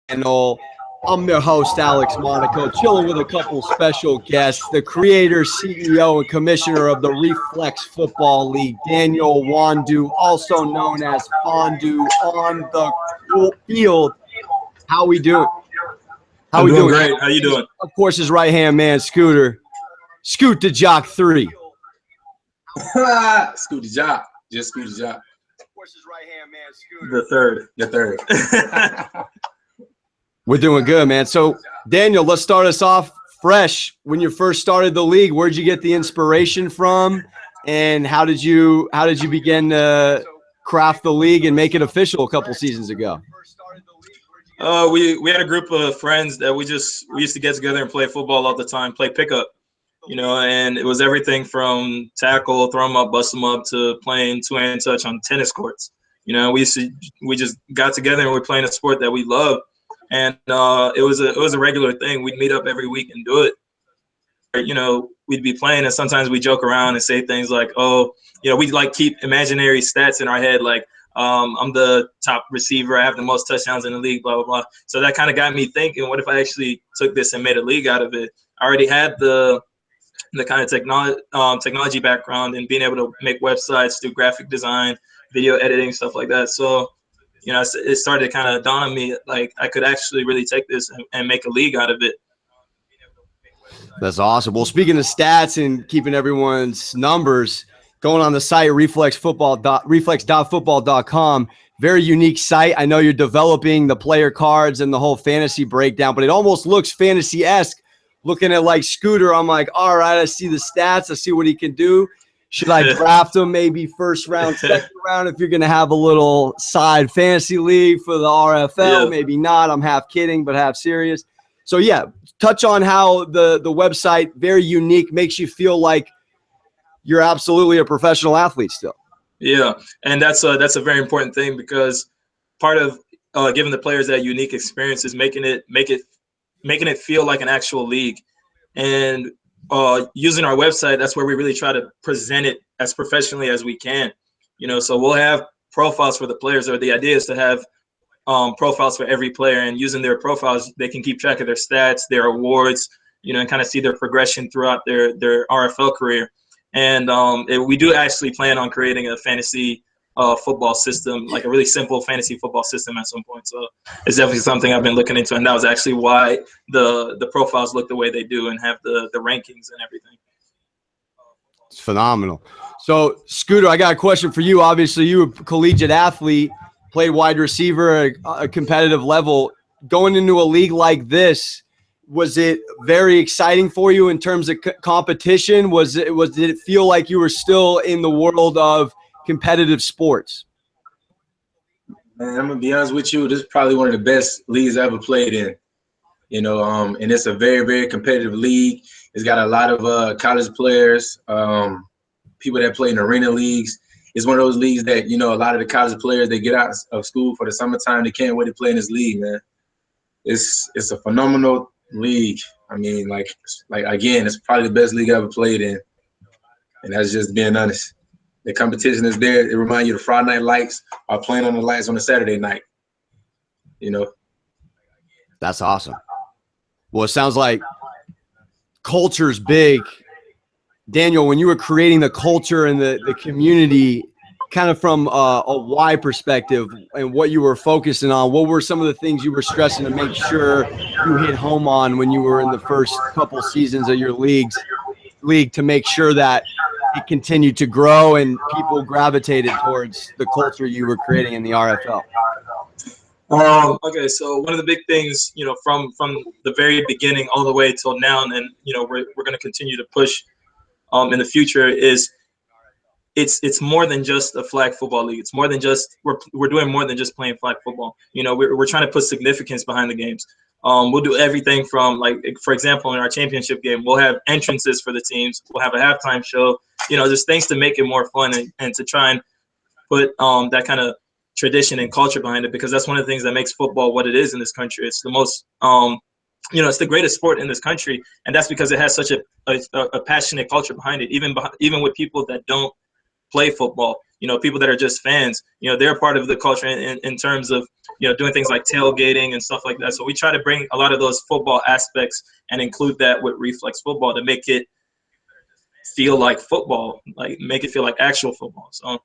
channel. I'm their host, Alex Monaco, chilling with a couple special guests, the creator, CEO, and commissioner of the REFLEX Football League, Daniel Wandu, also known as Fondu, on the field. How we doing? I'm doing great. How you doing? Of course, his right-hand man, Scooter. Scoot to Jock 3. Scoot to Jock. Just Scoot to Jock. Of course, his right-hand man, Scooter. The third. We're doing good, man. So, Daniel, let's start us off fresh. When you first started the league, where'd you get the inspiration from, and how did you begin to craft the league and make it official a couple seasons ago? We had a group of friends that we used to get together and play football all the time, play pickup, and it was everything from tackle, throw them up, bust them up, to playing two-hand touch on tennis courts. We just got together and we're playing a sport that we love. And it was a regular thing. We'd meet up every week and do it. We'd be playing, and sometimes we joke around and say things like, we'd like keep imaginary stats in our head, like I'm the top receiver, I have the most touchdowns in the league, blah, blah, blah. So that kind of got me thinking, what if I actually took this and made a league out of it? I already had the kind of technology background and being able to make websites, do graphic design, video editing, stuff like that. So it started to kind of dawn on me, like I could actually really take this and make a league out of it. That's awesome. Well, speaking of stats and keeping everyone's numbers, going on the site, reflex.football.com, very unique site. I know you're developing the player cards and the whole fantasy breakdown, but it almost looks fantasy-esque. Looking at like Scooter, I'm like, all right, I see the stats. I see what he can do. Should I draft him maybe first round, second round, if you're going to have a little side fantasy league for the RFL? Yeah. Maybe not. I'm half kidding, but half serious. So, yeah, touch on how the website, very unique, makes you feel like you're absolutely a professional athlete still. Yeah, and that's a very important thing, because part of giving the players that unique experience is making it feel like an actual league. And using our website, that's where we really try to present it as professionally as we can. So we'll have profiles for the players, or the idea is to have profiles for every player, and using their profiles, they can keep track of their stats, their awards, and kind of see their progression throughout their RFL career. And we do actually plan on creating a fantasy football system, like a really simple fantasy football system at some point. So it's definitely something I've been looking into, and that was actually why the profiles look the way they do and have the rankings and everything. It's phenomenal. So, Scooter, I got a question for you. Obviously, you were a collegiate athlete, played wide receiver at a competitive level. Going into a league like this, was it very exciting for you in terms of competition? Did it feel like you were still in the world of competitive sports? Man, I'm gonna be honest with you, this is probably one of the best leagues I ever played in. And it's a very, very competitive league. It's got a lot of college players, people that play in arena leagues. It's one of those leagues that, a lot of the college players, they get out of school for the summertime, they can't wait to play in this league, man. It's a phenomenal league. I mean, like again, it's probably the best league I ever played in. And that's just being honest. The competition is there. It reminds you of the Friday night lights or playing on the lights on a Saturday night. That's awesome. Well, it sounds like culture's big. Daniel, when you were creating the culture and the community, kind of from a why perspective and what you were focusing on, what were some of the things you were stressing to make sure you hit home on when you were in the first couple seasons of your league to make sure that it continued to grow and people gravitated towards the culture you were creating in the RFL? Okay, so one of the big things, from the very beginning all the way till now, and then, we're going to continue to push in the future, is it's more than just a flag football league. It's more than just we're doing more than just playing flag football. We're trying to put significance behind the games. We'll do everything from, like, for example, in our championship game, we'll have entrances for the teams. We'll have a halftime show. There's things to make it more fun and to try and put that kind of tradition and culture behind it, because that's one of the things that makes football what it is in this country. It's the most, it's the greatest sport in this country, and that's because it has such a passionate culture behind it. Even with people that don't play football, people that are just fans, they're part of the culture in terms of doing things like tailgating and stuff like that. So we try to bring a lot of those football aspects and include that with Reflex Football to make it feel like football, like make it feel like actual football. So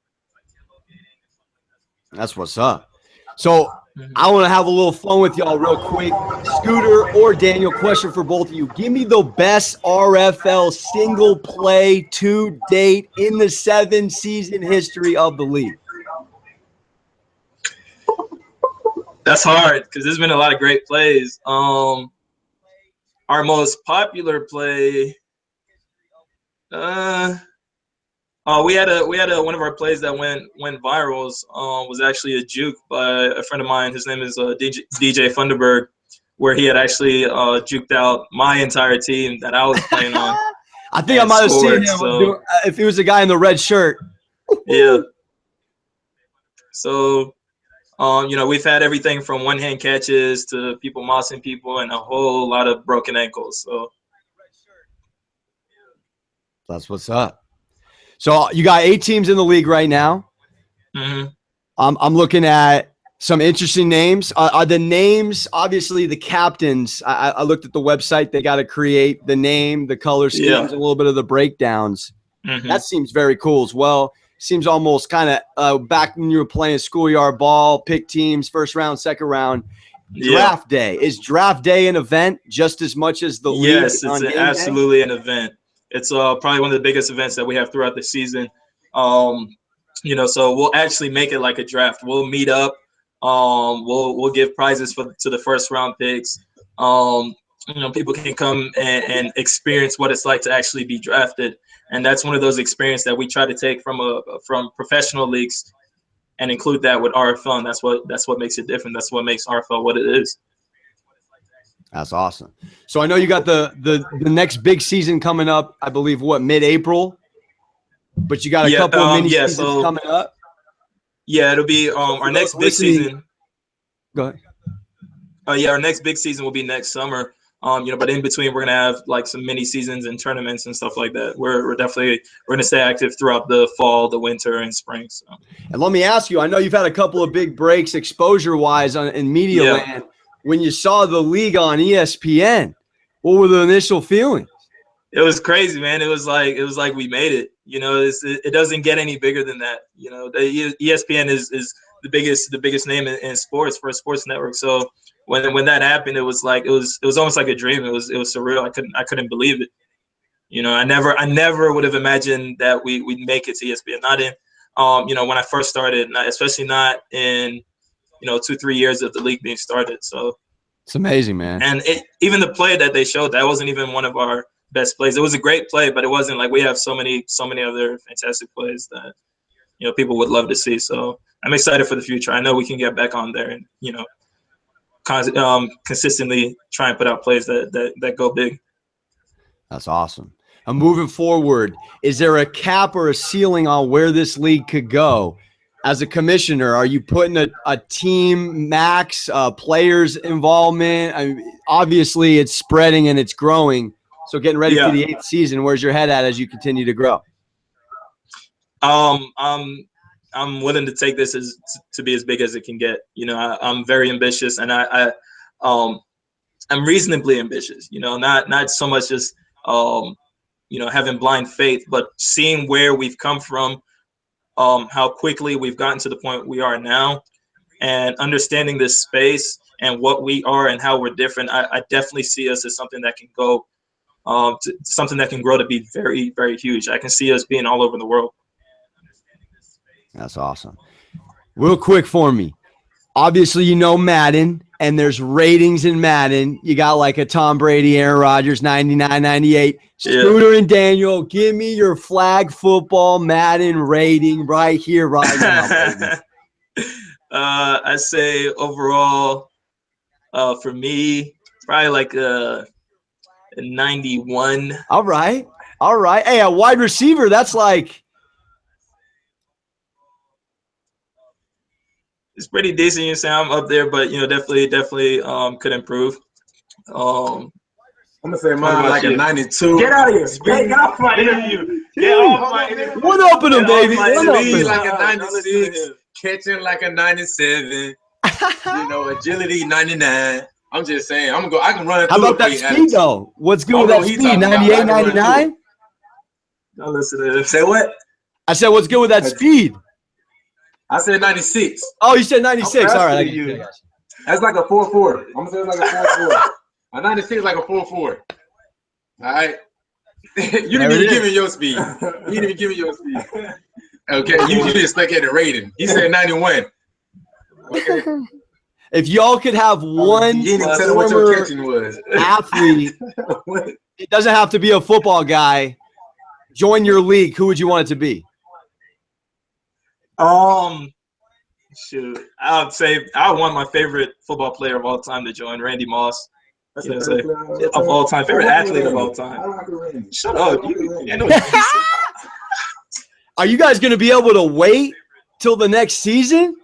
that's what's up. So I want to have a little fun with y'all real quick. Scooter or Daniel, question for both of you. Give me the best RFL single play to date in the 7-season history of the league. That's hard because there's been a lot of great plays. Our most popular play, we had one of our plays that went viral. Was actually a juke by a friend of mine. His name is DJ Funderburg, where he had actually juked out my entire team that I was playing on. I think I might have seen him if he was a guy in the red shirt. Yeah. So, we've had everything from one-hand catches to people mossing people and a whole lot of broken ankles. So that's what's up. So you got 8 teams in the league right now. Mm-hmm. I'm looking at some interesting names. Are the names, obviously the captains, I looked at the website. They got to create the name, the color schemes, a little bit of the breakdowns. Mm-hmm. That seems very cool as well. Seems almost kind of back when you were playing schoolyard ball, pick teams, first round, second round. Draft day. Is draft day an event just as much as the league? Yes, it's absolutely an event. It's probably one of the biggest events that we have throughout the season. So we'll actually make it like a draft. We'll meet up. We'll give prizes to the first round picks. People can come and experience what it's like to actually be drafted, and that's one of those experiences that we try to take from professional leagues and include that with RFL. And that's what makes it different. That's what makes RFL what it is. That's awesome. So I know you got the next big season coming up, I believe, mid-April? But you got a couple of mini seasons coming up? Yeah, it'll be our next big season. Go ahead. Our next big season will be next summer. But in between, we're going to have like some mini seasons and tournaments and stuff like that. We're going to stay active throughout the fall, the winter, and spring. So. And let me ask you, I know you've had a couple of big breaks exposure-wise in media land. When you saw the league on ESPN, what were the initial feelings? It was crazy, man. It was like we made it. It doesn't get any bigger than that. The ESPN is the biggest name in sports for a sports network. So when that happened, it was almost like a dream. It was surreal. I couldn't believe it. I never would have imagined that we'd make it to ESPN. Not in when I first started, especially not in 2-3 years of the league being started. So it's amazing, man. And even the play that they showed, that wasn't even one of our best plays. It was a great play, but it wasn't like we have so many other fantastic plays that people would love to see. So I'm excited for the future. I know we can get back on there and consistently try and put out plays that go big. That's awesome. And moving forward, is there a cap or a ceiling on where this league could go? As a commissioner, are you putting a team max, players involvement? I mean, obviously, it's spreading and it's growing. So getting ready for the 8th season, where's your head at as you continue to grow? I'm willing to take this to be as big as it can get. I'm very ambitious, and I'm reasonably ambitious. Not so much just having blind faith, but seeing where we've come from. How quickly we've gotten to the point we are now, and understanding this space and what we are and how we're different. I definitely see us as something that can go, something that can grow to be very, very huge. I can see us being all over the world. That's awesome. Real quick for me. Obviously, Madden, and there's ratings in Madden. You got like a Tom Brady, Aaron Rodgers, 99, 98. Scooter and Daniel, give me your flag football Madden rating right here, right now, baby. I say overall, for me, probably like a 91. All right. Hey, a wide receiver, that's like – it's pretty decent. You say I'm up there, but definitely could improve. I'm gonna say mine like a 92. Get out of here! Get off my interview! Get off my interview! One up in him, baby. One up in him. Like a 96, catching like a 97, You know, agility 99. I'm just saying, I'm gonna go. I can run. How about that speed though? What's good with that speed? 98, 99? Don't listen to this. Say what? I said, what's good with that speed? I said 96. Oh, you said 96. All right. That's like a 4.4. I'm gonna say it's like a 4.4. A 96 is like a 4.4. All right. You didn't even give me your speed. You didn't even give me your speed. Okay, you just stuck at the rating. He said 91. Okay. If y'all could have one former athlete, it doesn't have to be a football guy, join your league, who would you want it to be? Shoot, I would say I want my favorite football player of all time to join, Randy Moss. You know, of all time, favorite athlete of all time. Shut up! Are you guys going to be able to wait till the next season?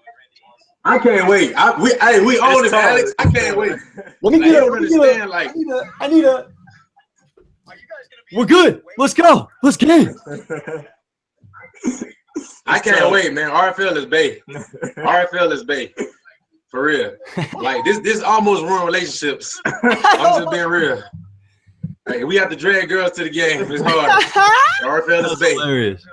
I can't wait. We own it, Alex. I can't wait. Let me get understand. Like, I need a. We're good. Let's go. Let's get it. I can't wait, man. RFL is bae. RFL is bae. For real. Like this almost ruined relationships. I'm just being real. Like, we have to drag girls to the game. It's hard. RFL is bae. Hilarious.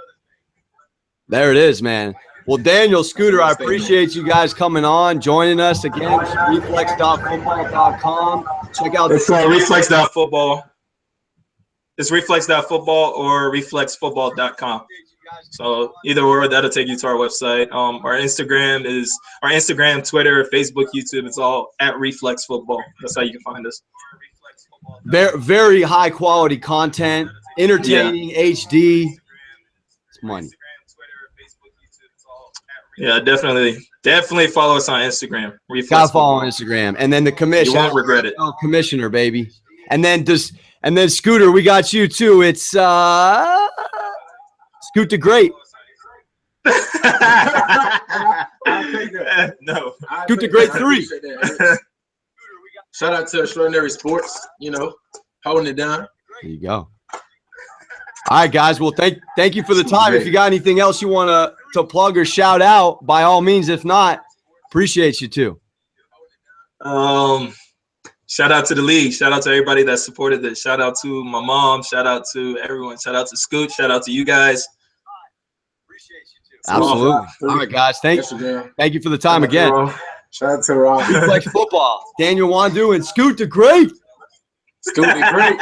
There it is, man. Well, Daniel, Scooter, I appreciate you guys coming on, joining us again. Reflex.football.com. Check out it's Reflex.football. It's Reflex.football or reflexfootball.com. So either or, that'll take you to our website. Our Instagram, Twitter, Facebook, YouTube. It's all at Reflex Football. That's how you can find us. Very, very high quality content, entertaining, HD. It's money. Yeah, definitely follow us on Instagram. Gotta follow on Instagram, and then the commission. You won't regret it. Oh, commissioner, baby. And then Scooter, we got you too. It's Scoot the Great. No, Scoot the Great 3. Shout out to Extraordinary Sports. You know, holding it down. There you go. All right, guys. Well, thank you for the time. If you got anything else you want to plug or shout out, by all means. If not, appreciate you too. Shout out to the league. Shout out to everybody that supported this. Shout out to my mom. Shout out to everyone. Shout out to Scoot. Shout out to you guys. Appreciate you too. Absolutely. All right, guys. Thank you for the time again. Shout out to Rob. Reflex Football. Daniel Wandu and Scoot the Great. Scoot the Great.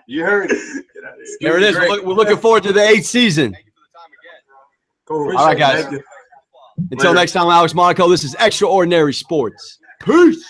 You heard it. There it is. We're looking forward to the 8th season. Cool. All right, guys. Until next time, Alex Monaco, this is Extraordinary Sports. Peace.